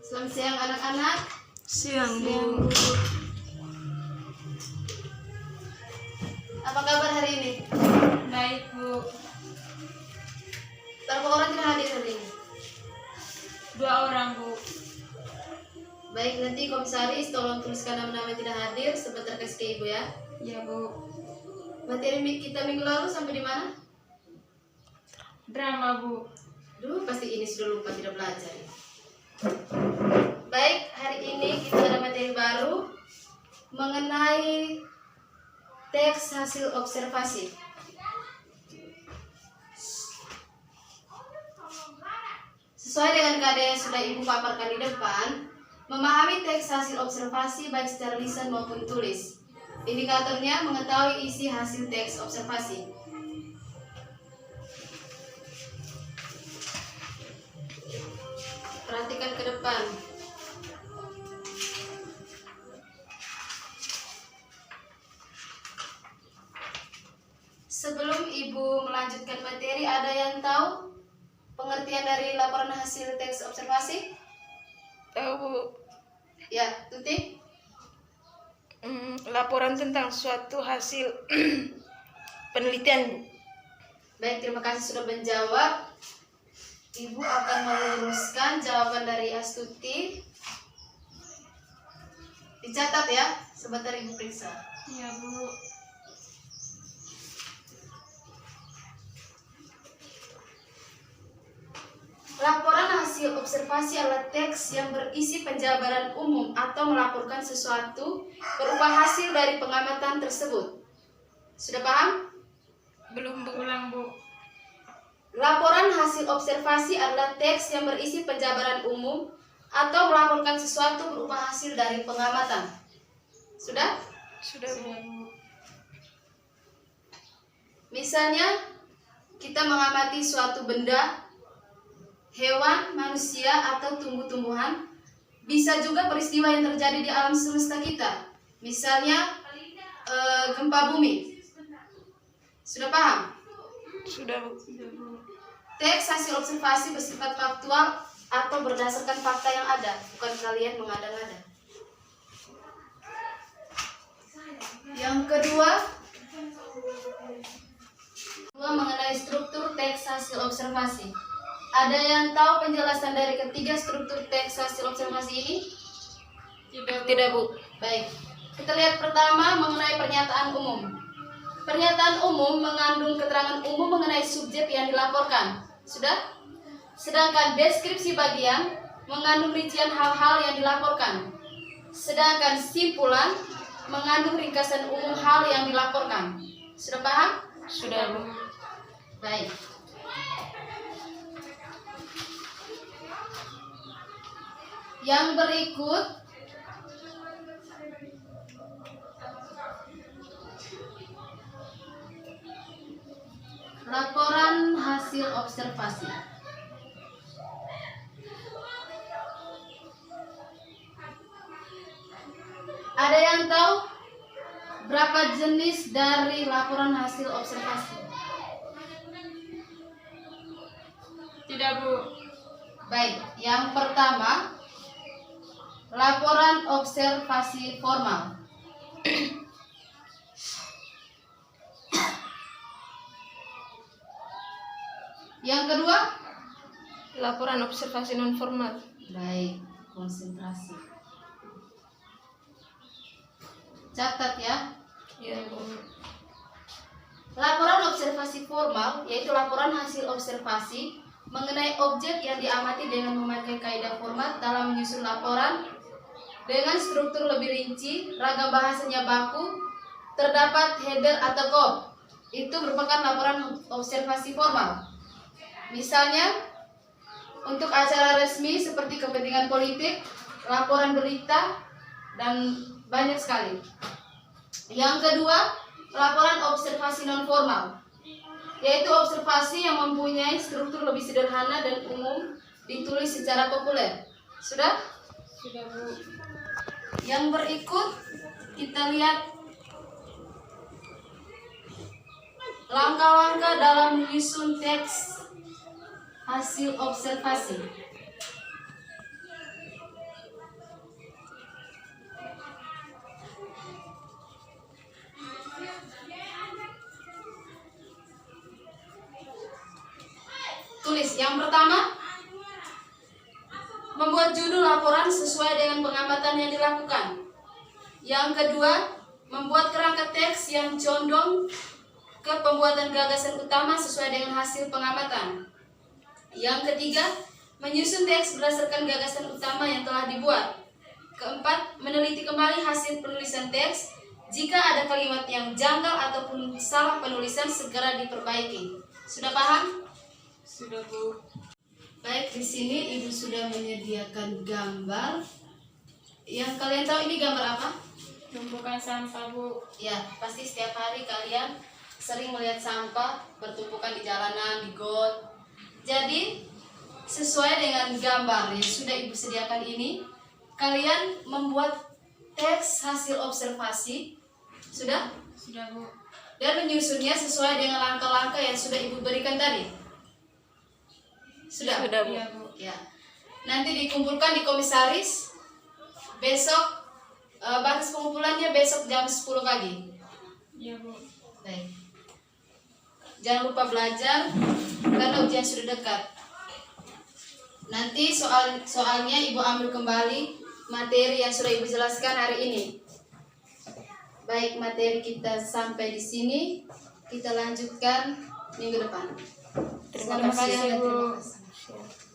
Selamat siang anak-anak. Siang, Bu. Apa kabar hari ini? Baik, Bu. Berapa orang tidak hadir hari ini? 2 orang, Bu. Baik, nanti komisaris tolong tuliskan nama-nama yang tidak hadir sebentar kasih ke ibu ya. Ya, Bu. Materi kita minggu lalu sampai di mana? Drama, Bu. Duh, pasti ini sudah lupa tidak belajar ya. Baik, hari ini kita ada materi baru mengenai teks hasil observasi. Sesuai dengan keadaan yang sudah ibu paparkan di depan, memahami teks hasil observasi baik secara lisan maupun tulis. Indikatornya mengetahui isi hasil teks observasi. Perhatikan ke depan. Sebelum ibu melanjutkan materi, ada yang tahu pengertian dari laporan hasil teks observasi? Tahu, Bu. Ya, Tuti? Laporan tentang suatu hasil penelitian, Bu. Baik, terima kasih sudah menjawab. Ibu akan meluruskan jawaban dari Astuti. Dicatat ya, sebentar ibu periksa. Iya, Bu. Laporan hasil observasi adalah teks yang berisi penjabaran umum atau melaporkan sesuatu berupa hasil dari pengamatan tersebut. Sudah paham? Belum, Bu. Ulang, Bu. Laporan hasil observasi adalah teks yang berisi penjabaran umum atau melaporkan sesuatu berupa hasil dari pengamatan. Sudah? Sudah, Bu. Misalnya, kita mengamati suatu benda, hewan, manusia, atau tumbuh-tumbuhan. Bisa juga peristiwa yang terjadi di alam semesta kita. Misalnya, gempa bumi. Sudah paham? Sudah, Bu. Teks hasil observasi bersifat faktual atau berdasarkan fakta yang ada, bukan kalian mengada-ngada. Yang kedua mengenai struktur teks hasil observasi. Ada yang tahu penjelasan dari ketiga struktur teks hasil observasi ini? Tidak, Bu. Baik. Kita lihat pertama mengenai pernyataan umum. Pernyataan umum mengandung keterangan umum mengenai subjek yang dilaporkan. Sudah? Sedangkan deskripsi bagian mengandung rincian hal-hal yang dilaporkan. Sedangkan simpulan mengandung ringkasan umum hal yang dilaporkan. Sudah paham? Sudah, Bu. Baik. Yang berikut laporan hasil observasi. Ada yang tahu berapa jenis dari laporan hasil observasi? Tidak, Bu. Baik, yang pertama laporan observasi formal. Yang kedua, Laporan observasi non formal. baik, konsentrasi. Catat ya. Ya, Bu. Laporan observasi formal yaitu laporan hasil observasi mengenai objek yang diamati dengan memakai kaidah format dalam menyusun laporan dengan struktur lebih rinci, ragam bahasanya baku, terdapat header atau kop. Itu merupakan laporan observasi formal. Misalnya, untuk acara resmi seperti kepentingan politik, laporan berita, dan banyak sekali. Yang kedua, laporan observasi non formal, yaitu observasi yang mempunyai struktur lebih sederhana dan umum, ditulis secara populer. Sudah? Sudah, Bu. Yang berikut kita lihat langkah-langkah dalam menyusun teks hasil observasi. Yang pertama, membuat judul laporan sesuai dengan pengamatan yang dilakukan. Yang kedua, membuat kerangka teks yang condong ke pembuatan gagasan utama sesuai dengan hasil pengamatan. Yang ketiga, menyusun teks berdasarkan gagasan utama yang telah dibuat. Keempat, meneliti kembali hasil penulisan teks. Jika ada kalimat yang janggal ataupun salah penulisan, segera diperbaiki. Sudah paham? Sudah, Bu. Baik, di sini Ibu sudah menyediakan gambar. Yang kalian tahu ini gambar apa? Tumpukan sampah, Bu. Ya, pasti setiap hari kalian sering melihat sampah bertumpukan di jalanan, di got. Jadi, sesuai dengan gambar yang sudah Ibu sediakan ini, kalian membuat teks hasil observasi. Sudah? Sudah, Bu. Dan menyusunnya sesuai dengan langkah-langkah yang sudah Ibu berikan tadi. Sudah? Sudah, Bu. Iya, Bu. Ya. Nanti dikumpulkan di komisaris. Besok batas pengumpulannya besok jam 10 pagi. Iya, Bu. Baik. Jangan lupa belajar karena ujian sudah dekat. Nanti soalnya Ibu ambil kembali materi yang sudah Ibu jelaskan hari ini. Baik, materi kita sampai di sini. Kita lanjutkan minggu depan. Terima kasih, Bu. Terima kasih.